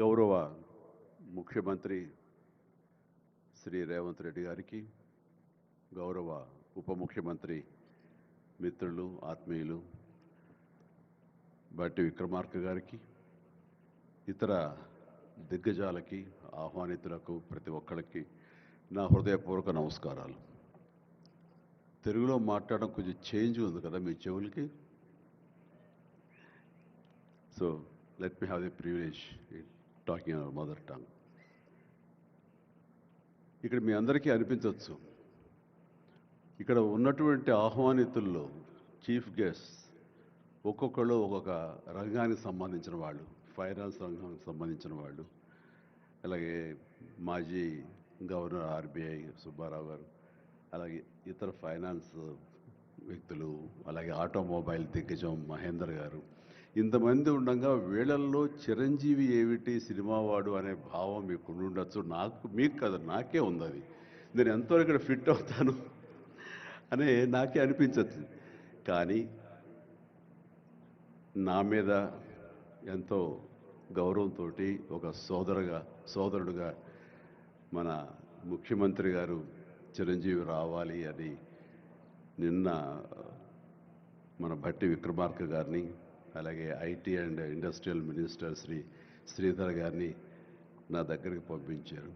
గౌరవ ముఖ్యమంత్రి శ్రీ రేవంత్ రెడ్డి గారికి, గౌరవ ఉప ముఖ్యమంత్రి మిత్రులు ఆత్మీయులు బట్టి విక్రమార్క గారికి, ఇతర దిగ్గజాలకి, ఆహ్వానితులకు ప్రతి ఒక్కరికి నా హృదయపూర్వక నమస్కారాలు. తెలుగులో మాట్లాడడం కొంచెం చేంజ్ ఉంది కదా మీ చెవులకి. So let me have the privilege in talking in our mother tongue. ఇక్కడ మీ అందరికీ అనిపించవచ్చు, ఇక్కడ ఉన్నటువంటి ఆహ్వానితుల్లో చీఫ్ గెస్ట్ ఒక్కొక్కళ్ళు ఒక్కొక్క రంగానికి సంబంధించిన వాళ్ళు, ఫైనాన్స్ రంగానికి సంబంధించిన వాళ్ళు, అలాగే మాజీ గవర్నర్ ఆర్బీఐ సుబ్బారావు గారు, అలాగే ఇతర ఫైనాన్స్ వ్యక్తులు, అలాగే ఆటోమొబైల్ దిగ్గజం మహేందర్ గారు, ఇంతమంది ఉండగా వీళ్ళల్లో చిరంజీవి ఏమిటి సినిమావాడు అనే భావం మీకు ఉండొచ్చు. మీకు కదా, నాకే ఉంది అది. నేను ఎంతో ఇక్కడ ఫిట్ అవుతాను అని నాకే అనిపించచ్చు. కానీ నా మీద ఎంతో గౌరవంతో ఒక సోదరుడుగా మన ముఖ్యమంత్రి గారు చిరంజీవి రావాలి అని నిన్న మన భట్టి విక్రమార్క గారిని, అలాగే IT and industrial minister Sridhar గారిని నా దగ్గరికి పంపించారు.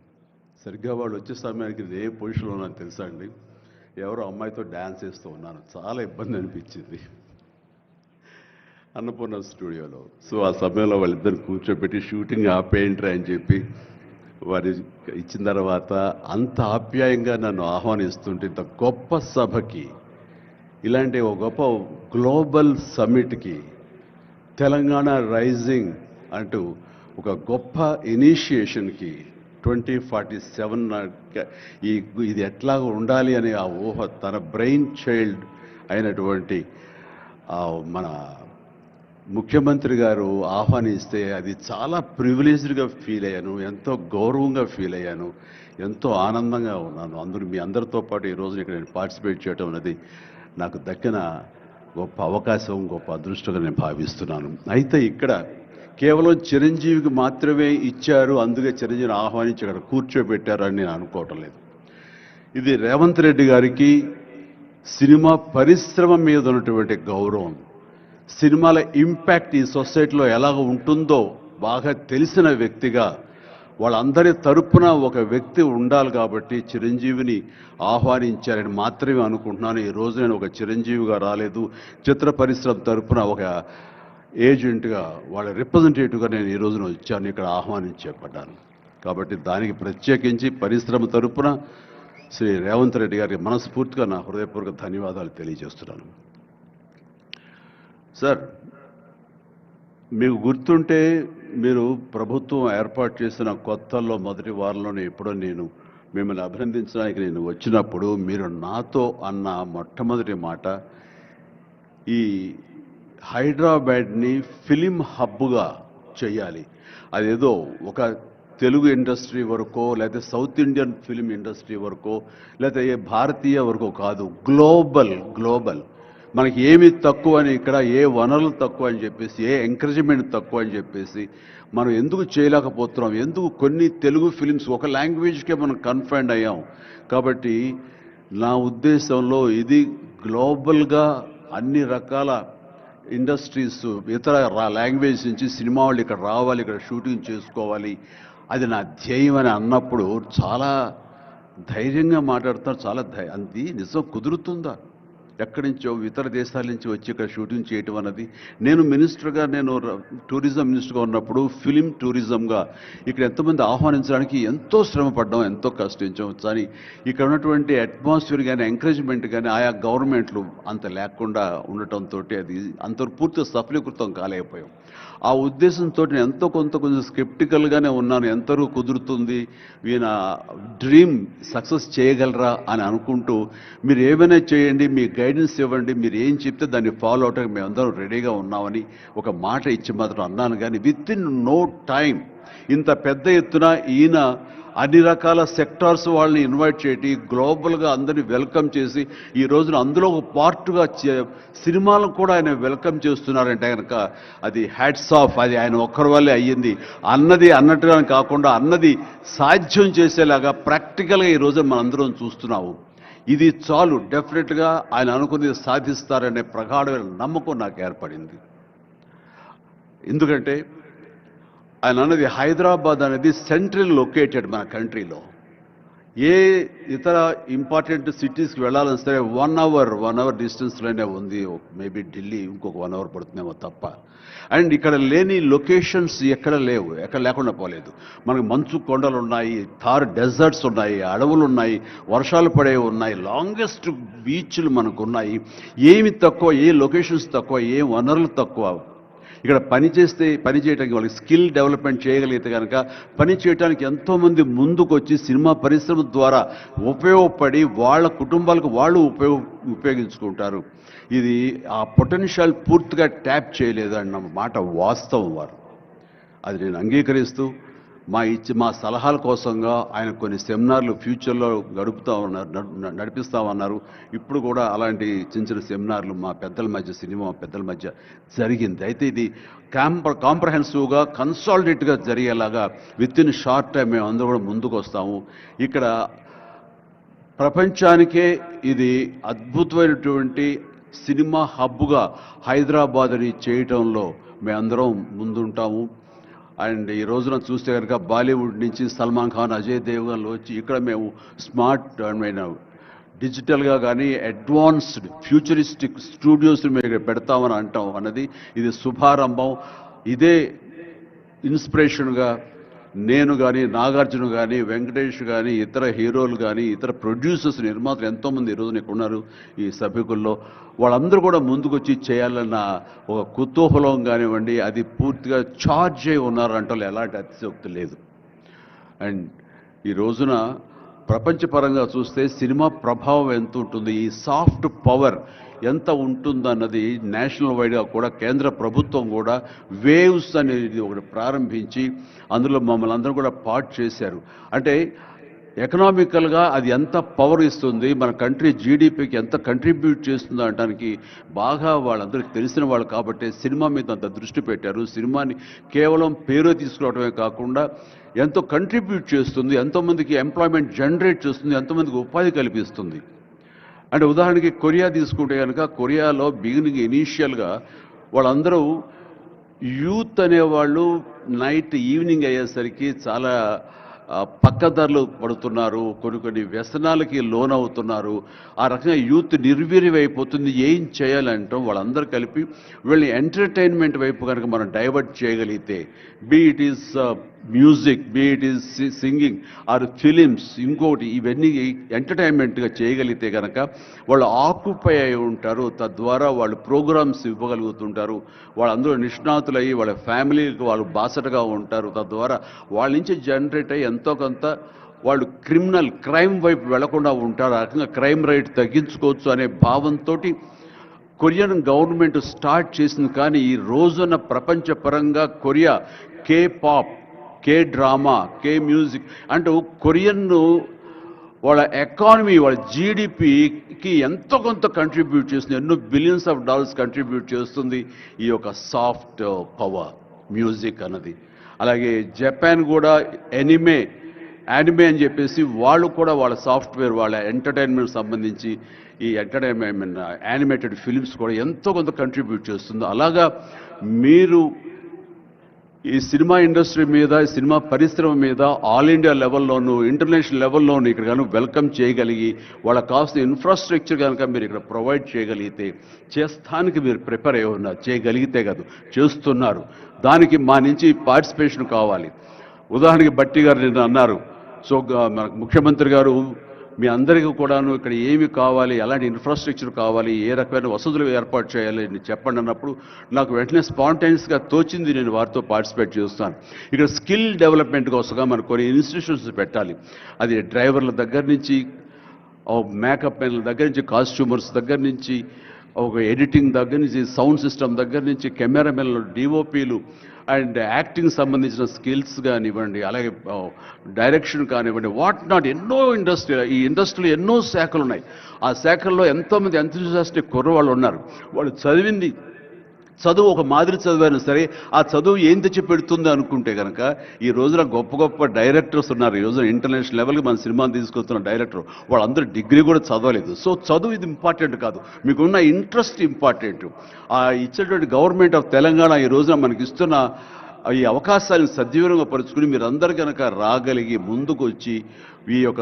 సరిగ్గా వాళ్ళు వచ్చే సమయానికి ఇది ఏ పొజిషన్లో ఉన్నాను తెలుసా అండి? ఎవరో అమ్మాయితో డ్యాన్స్ వేస్తూ ఉన్నాను. చాలా ఇబ్బంది అనిపించింది అన్నపూర్ణ స్టూడియోలో. సో ఆ సమయంలో వాళ్ళిద్దరు కూర్చోబెట్టి షూటింగ్ ఆపేయంట్రా అని చెప్పి వారి ఇచ్చిన తర్వాత అంత ఆప్యాయంగా నన్ను ఆహ్వానిస్తుంటే, ఇంత గొప్ప సభకి, ఇలాంటి ఒక గొప్ప గ్లోబల్ సమ్మిట్కి, తెలంగాణ రైజింగ్ అంటూ ఒక గొప్ప ఇనిషియేషన్కి 2047 ఇది ఎట్లా ఉండాలి అనే ఆ ఊహ తన బ్రెయిన్ చైల్డ్ అయినటువంటి మన ముఖ్యమంత్రి గారు ఆహ్వానిస్తే అది చాలా ప్రివిలేజ్డ్గా ఫీల్ అయ్యాను, ఎంతో గౌరవంగా ఫీల్ అయ్యాను, ఎంతో ఆనందంగా ఉన్నాను. మీ అందరితో పాటు ఈ రోజున ఇక్కడ నేను పార్టిసిపేట్ చేయడం అనేది నాకు దక్కిన గొప్ప అవకాశం, గొప్ప అదృష్టంగా నేను భావిస్తున్నాను. అయితే ఇక్కడ కేవలం చిరంజీవికి మాత్రమే ఇచ్చారు, అందుకే చిరంజీవిని ఆహ్వానించి ఇక్కడ కూర్చోబెట్టారు అని నేను అనుకోవటం లేదు. ఇది రేవంత్ రెడ్డి గారికి సినిమా పరిశ్రమ మీద ఉన్నటువంటి గౌరవం, సినిమాల ఇంపాక్ట్ ఈ సొసైటీలో ఎలాగ ఉంటుందో బాగా తెలిసిన వ్యక్తిగా వాళ్ళందరి తరపున ఒక వ్యక్తి ఉండాలి కాబట్టి చిరంజీవిని ఆహ్వానించారని మాత్రమే అనుకుంటున్నాను. ఈ రోజు నేను ఒక చిరంజీవిగా రాలేదు, చిత్ర పరిశ్రమ తరపున ఒక ఏజెంట్గా, వాళ్ళ రిప్రజెంటేటివ్గా నేను ఈ రోజున వచ్చాను, ఇక్కడ ఆహ్వానించబడ్డాను. కాబట్టి దానికి ప్రత్యేకించి పరిశ్రమ తరపున శ్రీ రేవంత్ రెడ్డి గారికి మనస్ఫూర్తిగా నా హృదయపూర్వక ధన్యవాదాలు తెలియజేస్తున్నాను. సార్, మీకు గుర్తుంటే మీరు ప్రభుత్వం ఏర్పాటు చేసిన కొత్తల్లో మొదటి వారంలోనే ఎప్పుడో నేను మిమ్మల్ని అభినందించడానికి నేను వచ్చినప్పుడు మీరు నాతో అన్న మొట్టమొదటి మాట, ఈ హైదరాబాద్ని ఫిలిం హబ్గా చేయాలి, అదేదో ఒక తెలుగు ఇండస్ట్రీ వరకో, లేకపోతే సౌత్ ఇండియన్ ఫిలిం ఇండస్ట్రీ వరకో, లేకపోతే భారతీయ వరకో కాదు, గ్లోబల్ మనకి ఏమి తక్కువ అని, ఇక్కడ ఏ వనరులు తక్కువ అని చెప్పేసి, ఏ ఎంకరేజ్మెంట్ తక్కువ అని చెప్పేసి మనం ఎందుకు చేయలేకపోతున్నాం, ఎందుకు కొన్ని తెలుగు ఫిలిమ్స్ ఒక లాంగ్వేజ్కే మనం కన్ఫైన్డ్ అయ్యాం. కాబట్టి నా ఉద్దేశంలో ఇది గ్లోబల్గా అన్ని రకాల ఇండస్ట్రీస్, ఇతర లాంగ్వేజ్ నుంచి సినిమా వాళ్ళు ఇక్కడ రావాలి, ఇక్కడ షూటింగ్ చేసుకోవాలి, అది నా ధ్యేయం అని అన్నప్పుడు చాలా ధైర్యంగా మాట్లాడుతున్నారు. చాలా అది నిజం కుదురుతుందా? ఎక్కడి నుంచో ఇతర దేశాల నుంచి వచ్చి ఇక్కడ షూటింగ్ చేయటం అన్నది, నేను టూరిజం మినిస్టర్గా ఉన్నప్పుడు ఫిలిం టూరిజంగా ఇక్కడ ఎంతోమంది ఆహ్వానించడానికి ఎంతో శ్రమపడ్డాం, ఎంతో కష్టించాం. కానీ ఇక్కడ ఉన్నటువంటి అట్మాస్ఫియర్ కానీ ఎంకరేజ్మెంట్ కానీ ఆయా గవర్నమెంట్లు అంత లేకుండా ఉండటంతో అది అంత పూర్తిగా సఫలీకృతం కాలేకపోయాం. ఆ ఉద్దేశంతో నేను ఎంతో కొంచెం స్కెప్టికల్గానే ఉన్నాను. ఎంతవరకు కుదురుతుంది, ఈయన డ్రీమ్ సక్సెస్ చేయగలరా అని అనుకుంటూ, మీరు ఏమైనా చేయండి, మీ గైడెన్స్ ఇవ్వండి, మీరు ఏం చెప్తే దాన్ని ఫాలో అవడానికి మేమందరం రెడీగా ఉన్నామని ఒక మాట ఇచ్చి మాత్రం అన్నాను. కానీ విత్ ఇన్ నో టైం ఇంత పెద్ద ఎత్తున ఈయన అన్ని రకాల సెక్టార్స్ వాళ్ళని ఇన్వైట్ చేసి గ్లోబల్గా అందరినీ వెల్కమ్ చేసి ఈ రోజున అందులో ఒక పార్ట్గా సినిమాలను కూడా ఆయన వెల్కమ్ చేస్తున్నారంటే కనుక అది హ్యాట్స్ ఆఫ్. అది ఆయన ఒక్కరి వల్లే అయ్యింది. అన్నది అన్నట్టుగా కాకుండా అన్నది సాధ్యం చేసేలాగా ప్రాక్టికల్గా ఈ రోజున మనందరం చూస్తున్నాము. ఇది చాలు, డెఫినెట్గా ఆయన అనుకున్నది సాధిస్తారనే ప్రగాఢమైన నమ్మకం నాకు ఏర్పడింది. ఎందుకంటే ఆయన అన్నది హైదరాబాద్ అనేది సెంట్రల్ లొకేటెడ్ మన కంట్రీలో. ఏ ఇతర ఇంపార్టెంట్ సిటీస్కి వెళ్ళాలని సరే 1 అవర్ డిస్టెన్స్లోనే ఉంది. మేబీ ఢిల్లీ ఇంకొక 1 అవర్ పడుతుందేమో తప్ప. అండ్ ఇక్కడ లేని లొకేషన్స్ ఎక్కడ లేవు, ఎక్కడ లేకుండా పోలేదు. మనకు మంచు కొండలు ఉన్నాయి, థార్ డెజర్ట్స్ ఉన్నాయి, అడవులు ఉన్నాయి, వర్షాలు పడే ఉన్నాయి, లాంగెస్ట్ బీచ్లు మనకు ఉన్నాయి. ఏమి తక్కువ, ఏ లొకేషన్స్ తక్కువ, ఏ వనరులు తక్కువ. ఇక్కడ పని చేయడానికి వాళ్ళకి స్కిల్ డెవలప్మెంట్ చేయగలిగితే కనుక పని చేయడానికి ఎంతోమంది ముందుకు వచ్చి సినిమా పరిశ్రమ ద్వారా ఉపయోగపడి వాళ్ళ కుటుంబాలకు వాళ్ళు ఉపయోగించుకుంటారు. ఇది ఆ పొటెన్షియల్ పూర్తిగా ట్యాప్ చేయలేదు అన్న మాట వాస్తవం. వారు అది నేను అంగీకరిస్తూ మా సలహాల కోసంగా ఆయన కొన్ని సెమినార్లు ఫ్యూచర్లో నడిపిస్తామన్నారు. ఇప్పుడు కూడా అలాంటి చిన్న సెమినార్లు మా పెద్దల మధ్య, సినిమా పెద్దల మధ్య జరిగింది. అయితే ఇది కాంప్రహెన్సివ్గా కన్సాలిడేట్గా జరిగేలాగా విత్ ఇన్ షార్ట్ టైం మేము అందరూ కూడా ముందుకు వస్తాము. ఇక్కడ ప్రపంచానికే ఇది అద్భుతమైనటువంటి సినిమా హబ్గా హైదరాబాద్ని చేయటంలో మేమందరం ముందుంటాము. అండ్ ఈ రోజున చూస్తే కనుక బాలీవుడ్ నుంచి సల్మాన్ ఖాన్, అజయ్ దేవ్గన్లు వచ్చి ఇక్కడ మేము స్మార్ట్ డిజిటల్గా కానీ అడ్వాన్స్డ్ ఫ్యూచరిస్టిక్ స్టూడియోస్ మేము పెడతామని అంటాం అన్నది ఇది శుభారంభం. ఇదే ఇన్స్పిరేషన్గా నేను కానీ, నాగార్జున కానీ, వెంకటేష్ కానీ, ఇతర హీరోలు కానీ, ఇతర ప్రొడ్యూసర్స్, నిర్మాతలు ఎంతోమంది ఈరోజు ఇక్కడ ఉన్నారు ఈ సభ్యుకుల్లో. వాళ్ళందరూ కూడా ముందుకొచ్చి చేయాలన్న ఒక కుతూహలం కానివ్వండి, అది పూర్తిగా ఛార్జ్ అయి ఉన్నారంటే ఎలాంటి అతిశయోక్తి లేదు. అండ్ ఈ రోజున ప్రపంచపరంగా చూస్తే సినిమా ప్రభావం ఎంత ఉంటుంది, ఈ సాఫ్ట్ పవర్ ఎంత ఉంటుందన్నది నేషనల్ వైడ్గా కూడా కేంద్ర ప్రభుత్వం కూడా వేవ్స్ అనేది ఒకటి ప్రారంభించి అందులో మమ్మల్ని అందరూ కూడా పార్ట్ చేశారు. అంటే ఎకనామికల్గా అది ఎంత పవర్ ఇస్తుంది, మన కంట్రీ జీడిపికి ఎంత కంట్రిబ్యూట్ చేస్తుందో అనడానికి బాగా వాళ్ళందరికీ తెలిసిన వాళ్ళు కాబట్టి సినిమా మీద అంత దృష్టి పెట్టారు. సినిమాని కేవలం పేరు తీసుకురావడమే కాకుండా ఎంతో కంట్రిబ్యూట్ చేస్తుంది, ఎంతోమందికి ఎంప్లాయ్మెంట్ జనరేట్ చేస్తుంది, ఎంతోమందికి ఉపాధి కల్పిస్తుంది. అంటే ఉదాహరణకి కొరియా తీసుకుంటే కనుక కొరియాలో బిగినింగ్ ఇనీషియల్గా వాళ్ళందరూ యూత్ అనేవాళ్ళు ఈవినింగ్ అయ్యేసరికి చాలా పక్కదారులు పడుతున్నారు, కొన్ని వ్యసనాలకి లోనవుతున్నారు. ఆ రకంగా యూత్ నిర్వీర్యమైపోతుంది. ఏం చేయాలంటాం వాళ్ళందరూ కలిపి వీళ్ళని ఎంటర్టైన్మెంట్ వైపు కనుక మనం డైవర్ట్ చేయగలిగితే, be it is music, be it is singing or films, ఇంకోటి ఇవన్నీ ఎంటర్టైన్మెంట్గా చేయగలిగితే కనుక వాళ్ళు ఆక్యుపై అయి ఉంటారు. తద్వారా వాళ్ళు ప్రోగ్రామ్స్ ఇవ్వగలుగుతుంటారు. వాళ్ళందరూ నిష్ణాతులయ్యి వాళ్ళ ఫ్యామిలీకి వాళ్ళు బాసటగా ఉంటారు. తద్వారా వాళ్ళ నుంచి జనరేట్ అయ్యి ఎంతో కొంత వాళ్ళు క్రైమ్ వైపు వెళ్లకుండా ఉంటారు. ఆ రకంగా క్రైమ్ రేట్ తగ్గించుకోవచ్చు అనే భావంతో కొరియన్ గవర్నమెంట్ స్టార్ట్ చేసింది. కానీ ఈ రోజున ప్రపంచపరంగా Korea K pop, K drama, K music అంటూ కొరియన్ వాళ్ళ ఎకానమీ, వాళ్ళ జీడిపికి ఎంతో కొంత కంట్రిబ్యూట్ చేస్తుంది. ఎన్నో బిలియన్స్ ఆఫ్ డాలర్స్ కంట్రిబ్యూట్ చేస్తుంది ఈ యొక్క సాఫ్ట్ పవర్ మ్యూజిక్ అన్నది. అలాగే జపాన్ కూడా యానిమే అని చెప్పేసి వాళ్ళు కూడా వాళ్ళ సాఫ్ట్వేర్, వాళ్ళ ఎంటర్టైన్మెంట్ సంబంధించి ఈ ఎంటర్టైన్మెంట్ యానిమేటెడ్ ఫిలిమ్స్ కూడా ఎంతో కొంత కంట్రిబ్యూట్ చేస్తుంది. అలాగా మీరు ఈ సినిమా ఇండస్ట్రీ మీద, సినిమా పరిశ్రమ మీద ఆల్ ఇండియా లెవెల్లోనూ ఇంటర్నేషనల్ లెవెల్లోనూ ఇక్కడ కనుక వెల్కమ్ చేయగలిగి వాళ్ళకి కావాల్సిన ఇన్ఫ్రాస్ట్రక్చర్ కనుక మీరు ఇక్కడ ప్రొవైడ్ చేయగలిగితే, చేస్తానికి మీరు ప్రిపేర్ అయి ఉన్నారు, చేయగలిగితే కాదు చేస్తున్నారు. దానికి మా నుంచి పార్టిసిపేషన్ కావాలి. ఉదాహరణకి బట్టి గారు నిన్న అన్నారు, సో మన ముఖ్యమంత్రి గారు మీ అందరికీ కూడాను ఇక్కడ ఏమి కావాలి, ఎలాంటి ఇన్ఫ్రాస్ట్రక్చర్ కావాలి, ఏ రకమైన వసతులు ఏర్పాటు చేయాలి అని చెప్పండి అన్నప్పుడు నాకు వెంటనే స్పాంటైనియస్గా తోచింది, నేను వారితో పార్టిసిపేట్ చేస్తాను. ఇక్కడ స్కిల్ డెవలప్మెంట్ కోసంగా మనకు కొన్ని ఇన్స్టిట్యూషన్స్ పెట్టాలి. అది డ్రైవర్ల దగ్గర నుంచి, మేకప్ మెన్ల దగ్గర నుంచి, కాస్ట్యూమర్స్ దగ్గర నుంచి, ఒక ఎడిటింగ్ దగ్గర నుంచి, సౌండ్ సిస్టమ్ దగ్గర నుంచి, కెమెరామెన్లు, డిఓపీలు, అండ్ యాక్టింగ్ సంబంధించిన స్కిల్స్ కానివ్వండి, అలాగే డైరెక్షన్ కానివ్వండి, వాట్ నాట్ ఎన్నో ఈ ఇండస్ట్రీలో ఎన్నో శాఖలు ఉన్నాయి. ఆ శాఖల్లో ఎంతోమంది ఎంతూజియాస్టిక్ కుర్రవాళ్ళు ఉన్నారు. వాళ్ళు చదువు ఒక మాదిరి చదివైనా సరే ఆ చదువు ఏం తెచ్చి పెడుతుంది అనుకుంటే కనుక ఈ రోజున గొప్ప గొప్ప డైరెక్టర్స్ ఉన్నారు. ఈ రోజున ఇంటర్నేషనల్ లెవెల్కి మన సినిమాలు తీసుకొస్తున్న డైరెక్టర్ వాళ్ళందరూ డిగ్రీ కూడా చదవలేదు. సో చదువు ఇది ఇంపార్టెంట్ కాదు, మీకున్న ఇంట్రెస్ట్ ఇంపార్టెంట్. ఆ ఇచ్చేటువంటి గవర్నమెంట్ ఆఫ్ తెలంగాణ ఈ రోజున మనకి ఇస్తున్న ఈ అవకాశాలను సద్వినియోగం పరుచుకుని మీరందరూ కనుక రాగలిగి ముందుకు వచ్చి ఈ యొక్క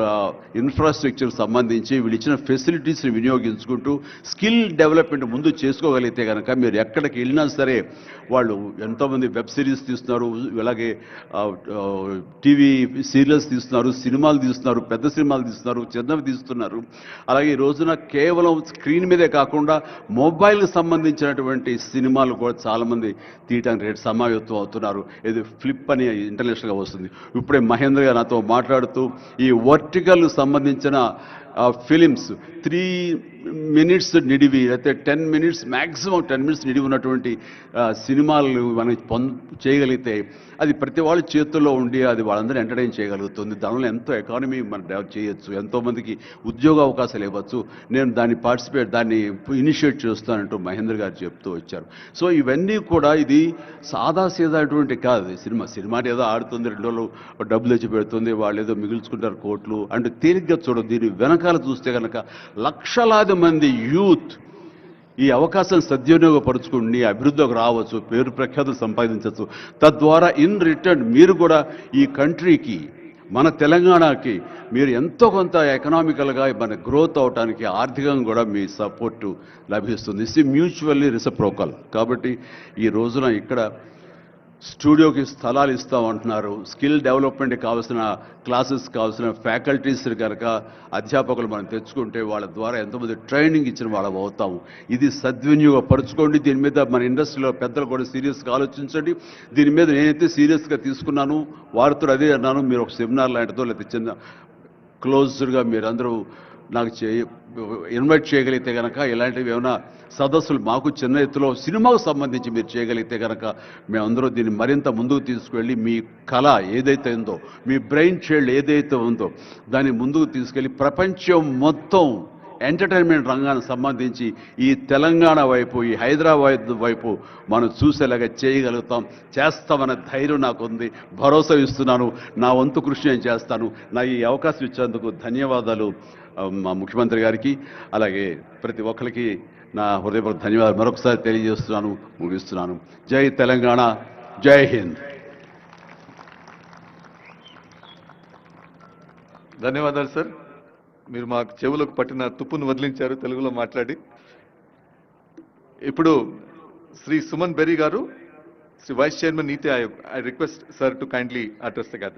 ఇన్ఫ్రాస్ట్రక్చర్ సంబంధించి వీళ్ళు ఇచ్చిన ఫెసిలిటీస్ని వినియోగించుకుంటూ స్కిల్ డెవలప్మెంట్ ముందు చేసుకోగలిగితే కనుక మీరు ఎక్కడికి వెళ్ళినా సరే వాళ్ళు ఎంతోమంది వెబ్ సిరీస్ తీస్తున్నారు, అలాగే టీవీ సీరియల్స్ తీస్తున్నారు, సినిమాలు తీస్తున్నారు, పెద్ద సినిమాలు తీస్తున్నారు, చిన్నవి తీస్తున్నారు. అలాగే ఈ రోజున కేవలం స్క్రీన్ మీదే కాకుండా మొబైల్కి సంబంధించినటువంటి సినిమాలు కూడా చాలామంది తీయటానికి రేటు సమాయత్తం అవుతున్నారు. ఇది ఫ్లిప్ అని ఇంటర్నేషనల్గా వస్తుంది. ఇప్పుడే మహేంద్ర గారు నాతో మాట్లాడుతూ ఈ వర్టికల్ సంబంధించిన ఫిలిమ్స్ 3 minutes నిడివి అయితే 10 minutes మ్యాక్సిమం 10 minutes నిడివి ఉన్నటువంటి సినిమాలు మనం చేయగలిగితే అది ప్రతి వాళ్ళ చేతుల్లో ఉండి అది వాళ్ళందరూ ఎంటర్టైన్ చేయగలుగుతుంది. దానివల్ల ఎంతో ఎకానమీ మనం డెవలప్ చేయొచ్చు, ఎంతోమందికి ఉద్యోగ అవకాశాలు ఇవ్వచ్చు. నేను దాన్ని ఇనిషియేట్ చేస్తానంటూ మహేంద్ర గారు చెప్తూ వచ్చారు. సో ఇవన్నీ కూడా ఇది సాదాసీదాటువంటి కాదు. సినిమా ఏదో ఆడుతుంది, 2 రోజులు డబ్బులు తెచ్చి పెడుతుంది, వాళ్ళు ఏదో మిగుల్చుకుంటారు కోట్లు అంటే తేలిగ్గా చూడదు. దీని వెనకాల చూస్తే కనుక లక్షలాది మంది యూత్ ఈ అవకాశాన్ని సద్వినియోగపరుచుకుని అభివృద్ధిలోకి రావచ్చు, పేరు ప్రఖ్యాతులు సంపాదించవచ్చు. తద్వారా ఇన్ రిటర్న్ మీరు కూడా ఈ కంట్రీకి, మన తెలంగాణకి మీరు ఎంతో కొంత ఎకనామికల్గా మన గ్రోత్ అవడానికి ఆర్థికంగా కూడా మీ సపోర్టు లభిస్తుంది. ఇది మ్యూచువల్లీ రిసిప్రోకల్. కాబట్టి ఈ రోజున ఇక్కడ స్టూడియోకి స్థలాలు ఇస్తామంటున్నారు. స్కిల్ డెవలప్మెంట్కి కావాల్సిన క్లాసెస్ కావాల్సిన ఫ్యాకల్టీస్ కనుక అధ్యాపకులు మనం తెచ్చుకుంటే వాళ్ళ ద్వారా ఎంతోమంది ట్రైనింగ్ ఇచ్చిన వాళ్ళం అవుతాము. ఇది సద్వినియోగపరచుకోండి. దీని మీద మన ఇండస్ట్రీలో పెద్దలు కూడా సీరియస్గా ఆలోచించండి. దీని మీద నేనైతే సీరియస్గా తీసుకున్నాను, వారితో అదే అన్నాను. మీరు ఒక సెమినార్ లాంటిదో లేకపోతే చిన్న క్లోజ్డ్గా మీరందరూ నాకు ఇన్వైట్ చేయగలిగితే కనుక ఇలాంటివి ఏమైనా సదస్సులు మాకు చిన్న ఎత్తులో సినిమాకు సంబంధించి మీరు చేయగలిగితే కనుక మేమందరూ దీన్ని మరింత ముందుకు తీసుకువెళ్ళి మీ కళ ఏదైతే ఉందో, మీ బ్రెయిన్ చైల్డ్ ఏదైతే ఉందో దాన్ని ముందుకు తీసుకెళ్ళి ప్రపంచం మొత్తం ఎంటర్టైన్మెంట్ రంగానికి సంబంధించి ఈ తెలంగాణ వైపు, ఈ హైదరాబాద్ వైపు మనం చూసేలాగా చేస్తామనే ధైర్యం నాకుంది, భరోసా ఇస్తున్నాను. నా వంతు కృషి నేను చేస్తాను. నా ఈ అవకాశం ఇచ్చేందుకు ధన్యవాదాలు మా ముఖ్యమంత్రి గారికి, అలాగే ప్రతి ఒక్కరికి నా హృదయపూర్వక ధన్యవాదాలు మరొకసారి తెలియజేస్తున్నాను, ముగిస్తున్నాను. జై తెలంగాణ, జై హింద్. ధన్యవాదాలు సార్. మీరు మా చెవులకు పట్టిన తుప్పును వదిలించారు తెలుగులో మాట్లాడి. ఇప్పుడు శ్రీ సుమన్ బెర్రీ గారు, Shri vice chairman NITI Aayog, I request sir to kindly address the gathering.